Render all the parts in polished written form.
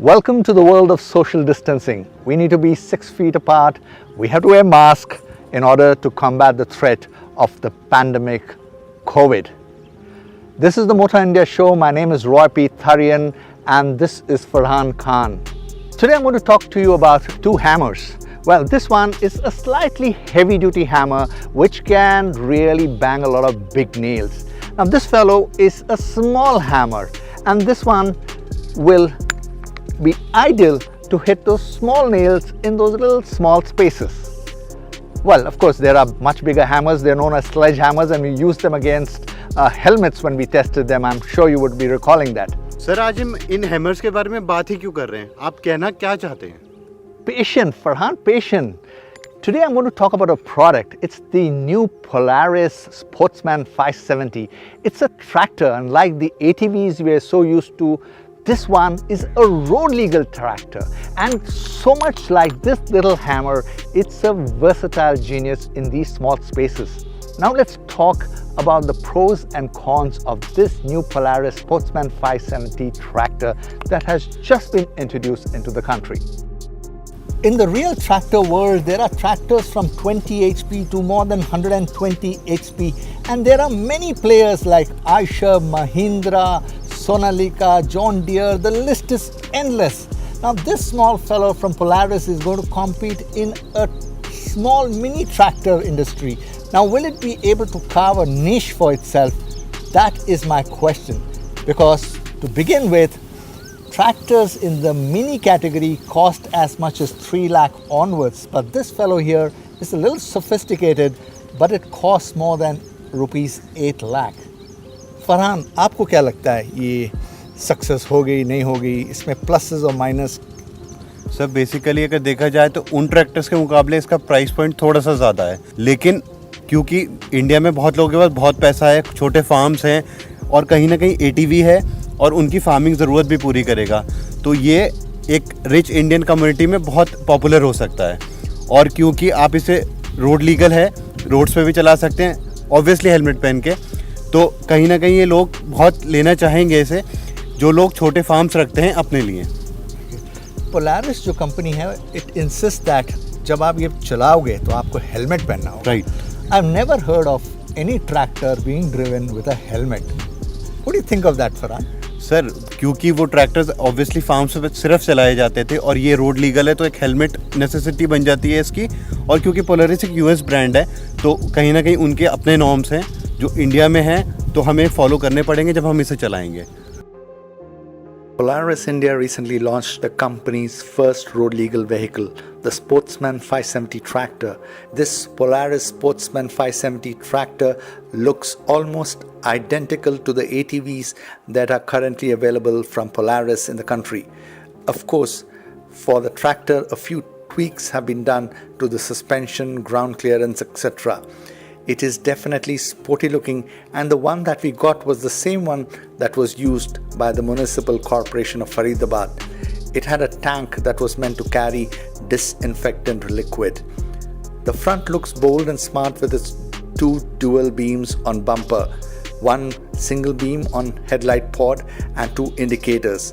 Welcome to the world of social distancing. We need to be 6 feet apart. We have to wear masks in order to combat the threat of the pandemic COVID. This is the Motown India show. My name is Roy P Tharyan and this is Farhan Khan. Today I'm going to talk to you about two hammers. Well, this one is a slightly heavy-duty hammer which can really bang a lot of big nails. Now this fellow is a small hammer and this one will be ideal to hit those small nails in those little small spaces. Well, of course, there are much bigger hammers. They're known as sledgehammers and we used them against helmets when we tested them. I'm sure you would be recalling that. Sir आज हम इन hammers के बारे में बात ही क्यों कर रहे हैं? आप कहना क्या चाहते हैं? Patient, Farhan, patient. Today I'm going to talk about a product. It's the new Polaris Sportsman 570. It's a tractor, unlike the ATVs we are so used to. This one is a road legal tractor, and so much like this little hammer, it's a versatile genius in these small spaces. Now let's talk about the pros and cons of this new Polaris Sportsman 570 tractor that has just been introduced into the country. In the real tractor world, there are tractors from 20 HP to more than 120 HP, and there are many players like Eicher, Mahindra, Sonalika, John Deere. The list is endless. Now this small fellow from Polaris is going to compete in a small mini tractor industry. Now will it be able to carve a niche for itself? That is my question, because to begin with, tractors in the mini category cost as much as 3 lakh onwards, but this fellow here is a little sophisticated, but it costs more than rupees 8 lakh. Farhan, आपको क्या लगता है ये success हो गई नहीं होगी, इसमें प्लसेस और माइनस? सर बेसिकली अगर देखा जाए तो उन ट्रैक्टर्स के मुकाबले इसका प्राइस पॉइंट थोड़ा सा ज़्यादा है, लेकिन क्योंकि इंडिया में बहुत लोगों के पास बहुत पैसा है, छोटे फार्म्स हैं और कहीं ना कहीं एटीवी है और उनकी फार्मिंग ज़रूरत भी पूरी करेगा, तो ये एक रिच इंडियन कम्युनिटी में बहुत पॉपुलर हो सकता है। और क्योंकि आप इसे रोड लीगल है, रोड्स पे भी चला सकते हैं ऑब्वियसली हेलमेट पहन के, तो कहीं ना कहीं ये लोग बहुत लेना चाहेंगे इसे, जो लोग छोटे फार्म्स रखते हैं अपने लिए। पोलारिस जो कंपनी है, इट इंसिस्ट दैट जब आप ये चलाओगे तो आपको हेलमेट पहनना होगा। Right. I have never heard of any tractor being driven with a helmet. What do you think of that Farhan? Sir क्योंकि वो ट्रैक्टर्स ऑब्वियसली फार्म्स पे सिर्फ चलाए जाते थे और ये रोड लीगल है, तो एक हेलमेट नेसेसिटी बन जाती है इसकी। और क्योंकि पोलारिस एक यूएस ब्रांड है, तो कहीं ना कहीं उनके अपने नॉर्म्स हैं जो इंडिया में हैं, तो हमें फॉलो करने पड़ेंगे जब हम इसे चलाएंगे। Polaris India recently launched the company's first road legal vehicle, the Sportsman 570 tractor. This Polaris Sportsman 570 tractor looks almost identical to the ATVs that are currently available from Polaris in the country. Of course, for the tractor, a few tweaks have been done to the suspension, ground clearance, etc. It is definitely sporty looking, and the one that we got was the same one that was used by the Municipal Corporation of Faridabad. It had a tank that was meant to carry disinfectant liquid. The front looks bold and smart with its 2 dual beams on bumper, 1 single beam on headlight pod and 2 indicators.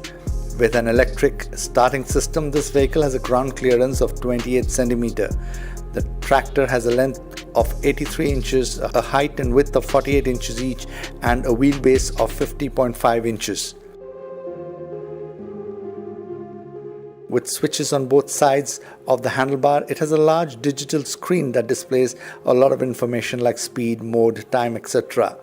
With an electric starting system, this vehicle has a ground clearance of 28 centimeter. The tractor has a length of 83 inches, a height and width of 48 inches each, and a wheelbase of 50.5 inches. With switches on both sides of the handlebar, it has a large digital screen that displays a lot of information like speed, mode, time, etc.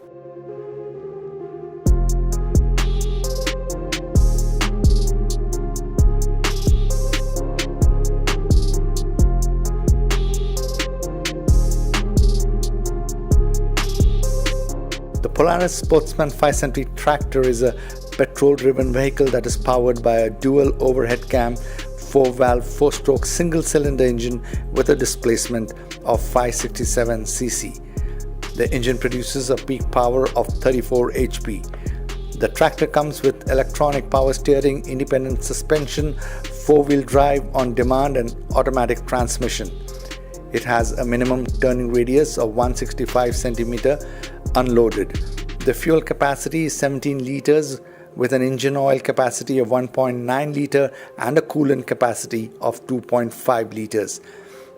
The Polaris Sportsman 570 tractor is a petrol-driven vehicle that is powered by a dual overhead cam, 4-valve, 4-stroke single-cylinder engine with a displacement of 567 cc. The engine produces a peak power of 34 HP. The tractor comes with electronic power steering, independent suspension, 4-wheel drive on demand and automatic transmission. It has a minimum turning radius of 165 centimeter unloaded. The fuel capacity is 17 liters with an engine oil capacity of 1.9 liter and a coolant capacity of 2.5 liters.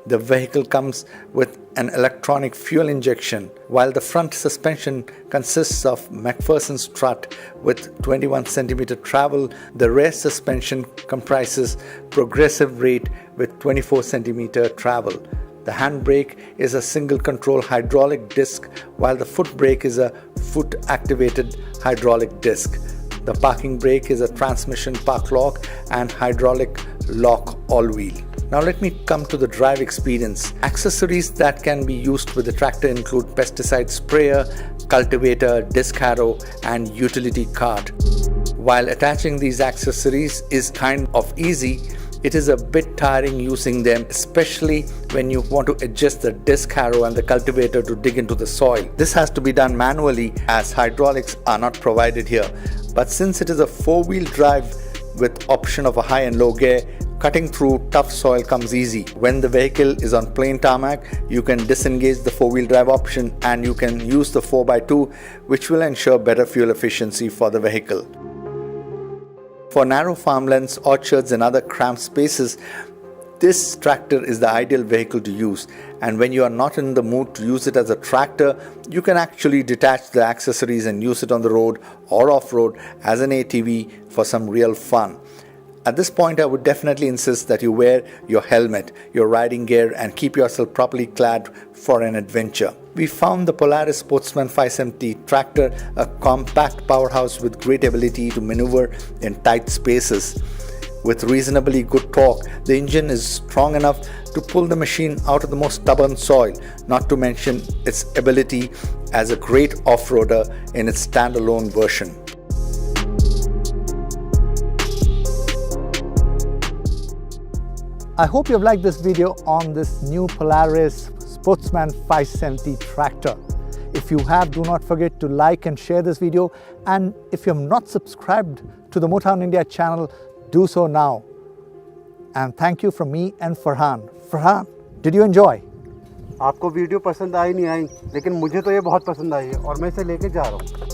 The vehicle comes with an electronic fuel injection, while the front suspension consists of McPherson strut with 21 centimeter travel. The rear suspension comprises progressive rate with 24 centimeter travel. The handbrake is a single control hydraulic disc, while the foot brake is a foot activated hydraulic disc. The parking brake is a transmission park lock and hydraulic lock all-wheel. Now let me come to the drive experience. Accessories that can be used with the tractor include pesticide sprayer, cultivator, disc harrow and utility cart. While attaching these accessories is kind of easy, it is a bit tiring using them, especially when you want to adjust the disc harrow and the cultivator to dig into the soil. This has to be done manually as hydraulics are not provided here. But since it is a four-wheel drive with option of a high and low gear, cutting through tough soil comes easy. When the vehicle is on plain tarmac, you can disengage the four-wheel drive option and you can use the 4x2, which will ensure better fuel efficiency for the vehicle. For narrow farmlands, orchards and other cramped spaces, this tractor is the ideal vehicle to use. And when you are not in the mood to use it as a tractor, you can actually detach the accessories and use it on the road or off-road as an ATV for some real fun. At this point, I would definitely insist that you wear your helmet, your riding gear and keep yourself properly clad for an adventure. We found the Polaris Sportsman 570 tractor a compact powerhouse with great ability to maneuver in tight spaces. With reasonably good torque, the engine is strong enough to pull the machine out of the most stubborn soil, not to mention its ability as a great off-roader in its standalone version. I hope you've liked this video on this new Polaris Sportsman 570 tractor. If you have, do not forget to like and share this video. And if you have not subscribed to the Motown India channel, do so now. And thank you from me and Farhan. Farhan, did you enjoy? आपको video पसंद आई नहीं आई, लेकिन मुझे तो ये बहुत पसंद आई है और मैं इसे लेके जा रहा हूँ.